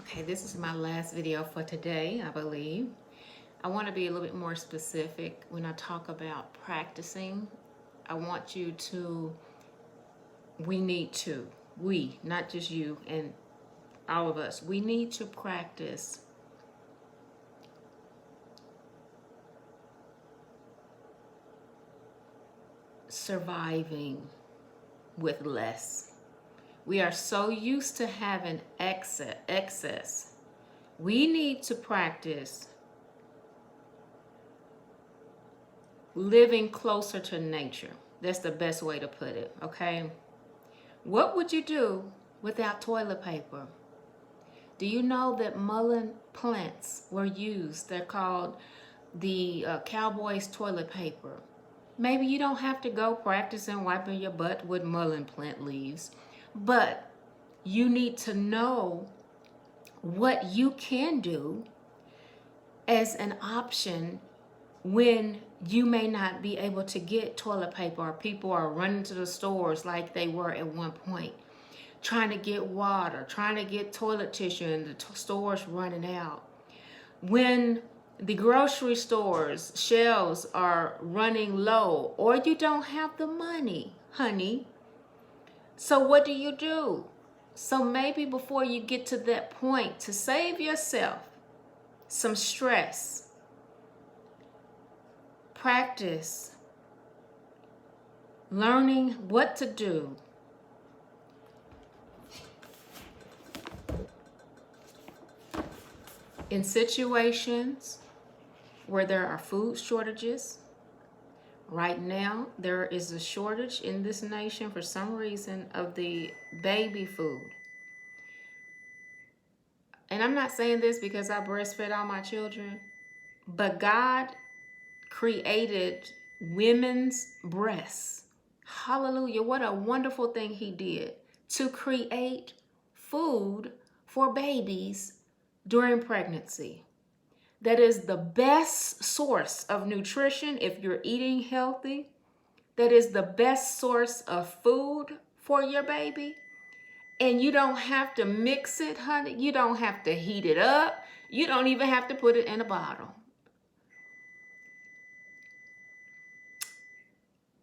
Okay, this is my last video for today, I believe. I want to be a little bit more specific when I talk about practicing. I want you to, we, not just you and all of us, we need to practice surviving with less. We are so used to having excess. We need to practice living closer to nature. That's the best way to put it, okay? What would you do without toilet paper? Do you know that mullein plants were used? They're called the cowboy's toilet paper. Maybe you don't have to go practicing wiping your butt with mullein plant leaves, but you need to know what you can do as an option when you may not be able to get toilet paper, or people are running to the stores like they were at one point, trying to get water, trying to get toilet tissue, and the stores running out. When the grocery stores shelves are running low, or you don't have the money, honey. So what do? So maybe before you get to that point, to save yourself some stress, practice learning what to do in situations where there are food shortages. Right now, there is a shortage in this nation for some reason of the baby food. And I'm not saying this because I breastfed all my children, but God created women's breasts. Hallelujah. What a wonderful thing He did to create food for babies during pregnancy. That is the best source of nutrition if you're eating healthy. That is the best source of food for your baby. And you don't have to mix it, honey. You don't have to heat it up. You don't even have to put it in a bottle.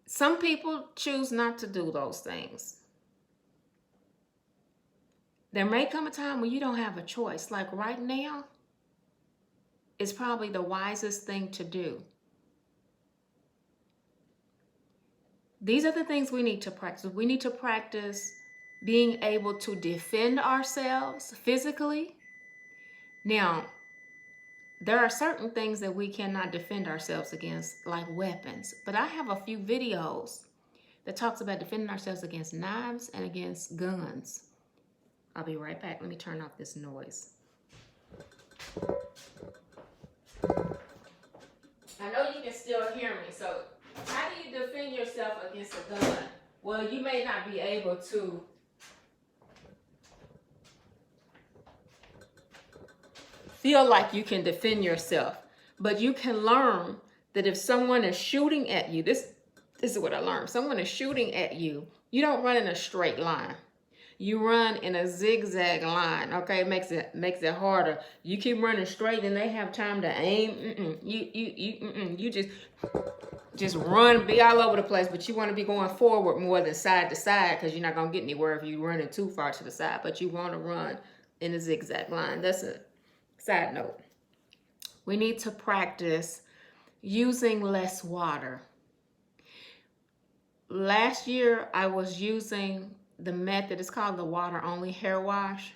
Some people choose not to do those things. There may come a time when you don't have a choice. Like right now, it's probably the wisest thing to do. These are the things we need to practice. We need to practice being able to defend ourselves physically. Now, there are certain things that we cannot defend ourselves against, like weapons. But I have a few videos that talks about defending ourselves against knives and against guns. I'll be right back. Let me turn off this noise. I know you can still hear me, so how do you defend yourself against a gun? Well, you may not be able to feel like you can defend yourself, but you can learn that if someone is shooting at you, this is what I learned. Someone is shooting at you, you don't run in a straight line. You run in a zigzag line, okay? It makes it harder. You keep running straight and they have time to aim. You just run, be all over the place, but you want to be going forward more than side to side, because you're not going to get anywhere if you're running too far to the side, but you want to run in a zigzag line. That's a side note. We need to practice using less water. Last year, I was using the method, it's called the water only hair wash,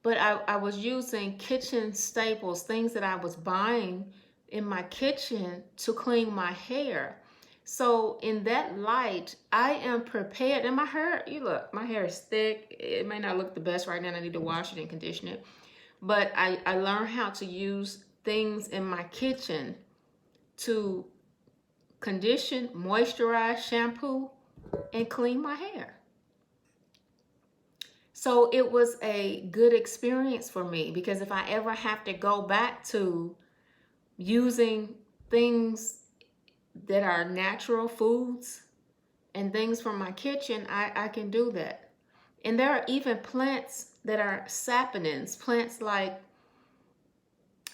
but I was using kitchen staples, things that I was buying in my kitchen to clean my hair. So in that light, I am prepared. And my hair, you look, my hair is thick. It may not look the best right now. I need to wash it and condition it. But I learned how to use things in my kitchen to condition, moisturize, shampoo, and clean my hair. So it was a good experience for me, because if I ever have to go back to using things that are natural foods and things from my kitchen, I can do that. And there are even plants that are saponins, plants like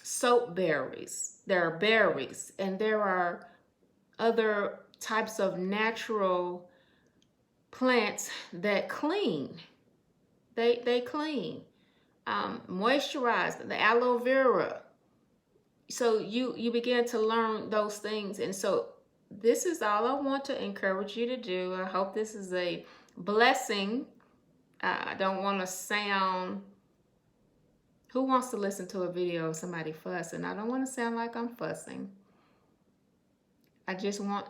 soap berries. There are berries, and there are other types of natural plants that clean. They clean, moisturize, the aloe vera. So you begin to learn those things, and so this is all I want to encourage you to do. I hope this is a blessing. I don't want to sound. Who wants to listen to a video of somebody fussing? I don't want to sound like I'm fussing. I just want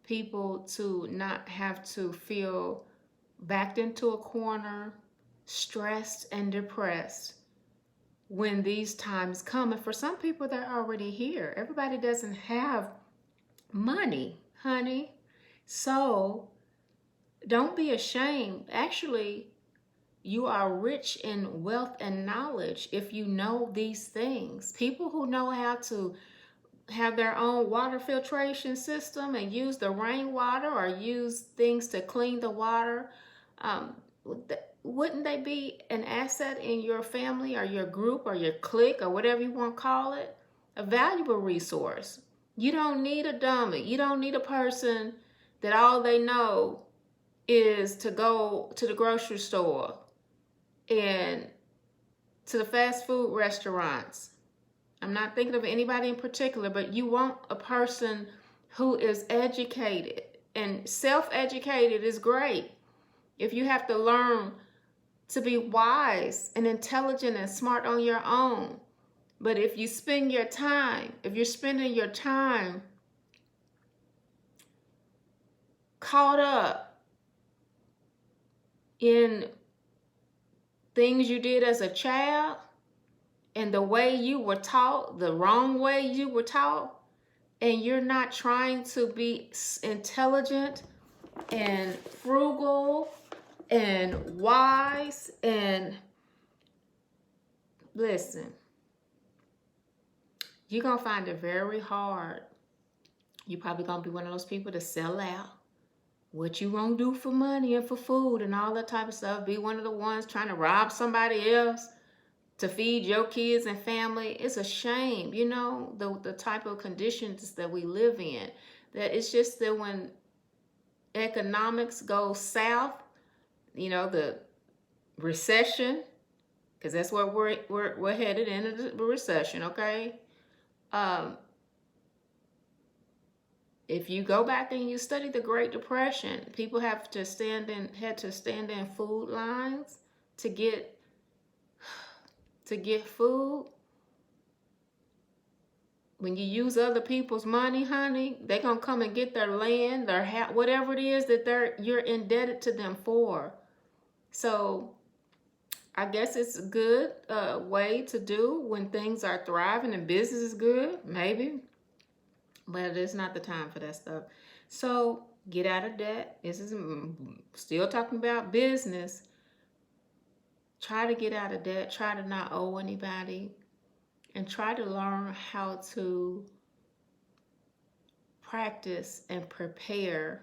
people to not have to feel backed into a corner, stressed and depressed when these times come. And for some people, they're already here. Everybody doesn't have money, honey. So don't be ashamed. Actually, you are rich in wealth and knowledge if you know these things. People who know how to have their own water filtration system and use the rainwater or use things to clean the water, wouldn't they be an asset in your family or your group or your clique or whatever you want to call it? A valuable resource. You don't need a dummy. You don't need a person that all they know is to go to the grocery store and to the fast food restaurants. I'm not thinking of anybody in particular, but you want a person who is educated, and self-educated is great. If you have to learn to be wise and intelligent and smart on your own, but if you spend your time, if you're spending your time caught up in things you did as a child, and the way you were taught, the wrong way you were taught, and you're not trying to be intelligent and frugal and wise, and listen, you're going to find it very hard. You're probably going to be one of those people to sell out. What you gonna do for money and for food and all that type of stuff. Be one of the ones trying to rob somebody else to feed your kids and family. It's a shame, you know, the type of conditions that we live in. That it's just that when economics go south, you know, the recession, because that's where we're headed into the recession, okay? If you go back and you study the Great Depression, people had to stand in food lines to get food. When you use other people's money, honey, they're gonna come and get their land, their house, whatever it is that you're indebted to them for. So I guess it's a good way to do when things are thriving and business is good, maybe. But it's not the time for that stuff. So get out of debt. This is still talking about business. Try to get out of debt. Try to not owe anybody. And try to learn how to practice and prepare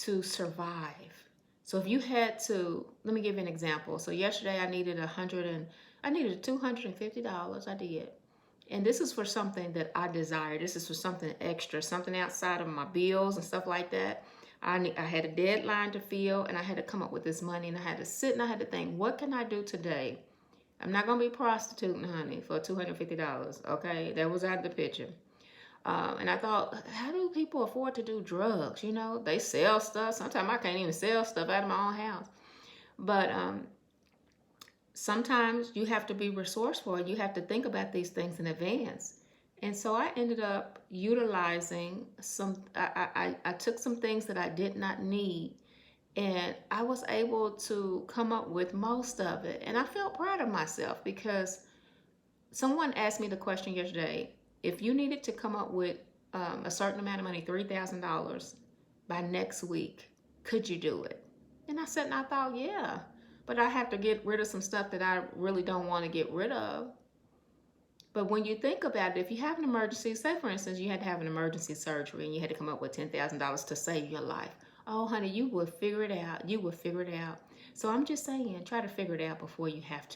to survive. So if you had to, let me give you an example. So yesterday I needed $250. I did. And this is for something that I desire. This is for something extra, something outside of my bills and stuff like that. I had a deadline to fill, and I had to come up with this money, and I had to sit and I had to think, what can I do today? I'm not going to be prostituting, honey, for $250, okay? That was out of the picture. And I thought, how do people afford to do drugs? You know, they sell stuff. Sometimes I can't even sell stuff out of my own house. But sometimes you have to be resourceful and you have to think about these things in advance. And so I ended up utilizing I took some things that I did not need, and I was able to come up with most of it. And I felt proud of myself because someone asked me the question yesterday, if you needed to come up with a certain amount of money, $3,000 by next week, could you do it? And I said, and I thought, yeah. But I have to get rid of some stuff that I really don't want to get rid of. But when you think about it, if you have an emergency, say for instance, you had to have an emergency surgery and you had to come up with $10,000 to save your life. Oh, honey, you will figure it out. You will figure it out. So I'm just saying, try to figure it out before you have to.